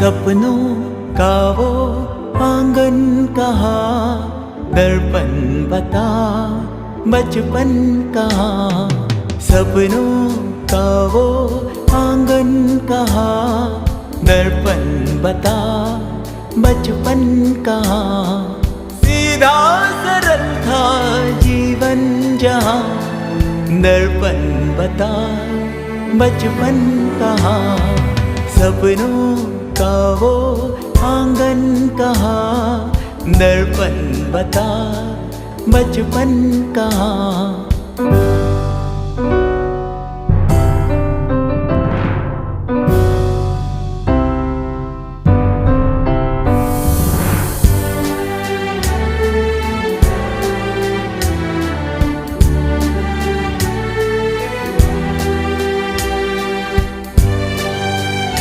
सपनों का वो आंगन कहाँ, दर्पण बता बचपन कहाँ। सपनों का वो आंगन कहाँ, दर्पण बता बचपन कहाँ। सीधा सरल था जीवन जहाँ, दर्पण बता बचपन कहाँ। सपनों का वो आंगन कहाँ, दर्पण बता बचपन कहाँ।